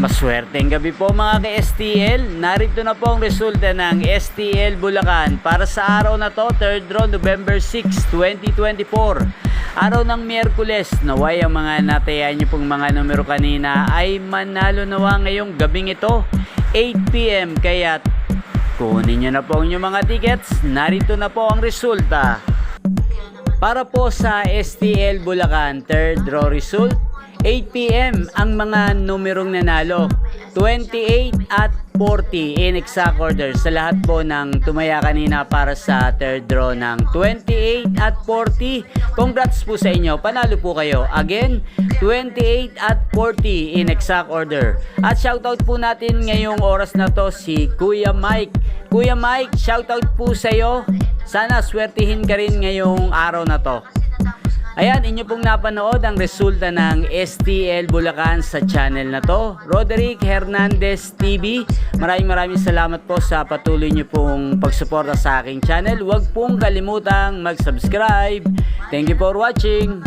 Maswerteng gabi po mga ka-STL. Narito na po ang resulta ng STL Bulacan para sa araw na to, 3rd draw, November 6, 2024. Araw ng Miyerkules. Naway ang mga natayan niyo pong mga numero kanina ay manalo nawa ngayong gabing ito, 8 PM. Kaya kunin niyo na po ang inyong mga tickets. Narito na po ang resulta. Para po sa STL Bulacan, 3rd draw result, 8 PM ang mga numerong nanalo, 28 at 40 in exact order sa lahat po ng tumaya kanina para sa 3rd draw ng 28 at 40. Congrats po sa inyo, panalo po kayo. Again, 28 at 40 in exact order. At shoutout po natin ngayong oras na to si Kuya Mike. Kuya Mike, shoutout po sa iyo. Sana swertihin ka rin ngayong araw na to. Ayan, inyo pong napanood ang resulta ng STL Bulacan sa channel na to, Roderick Hernandez TV. Maraming salamat po sa patuloy nyo pong pagsuporta sa aking channel. Huwag pong kalimutang mag-subscribe. Thank you for watching.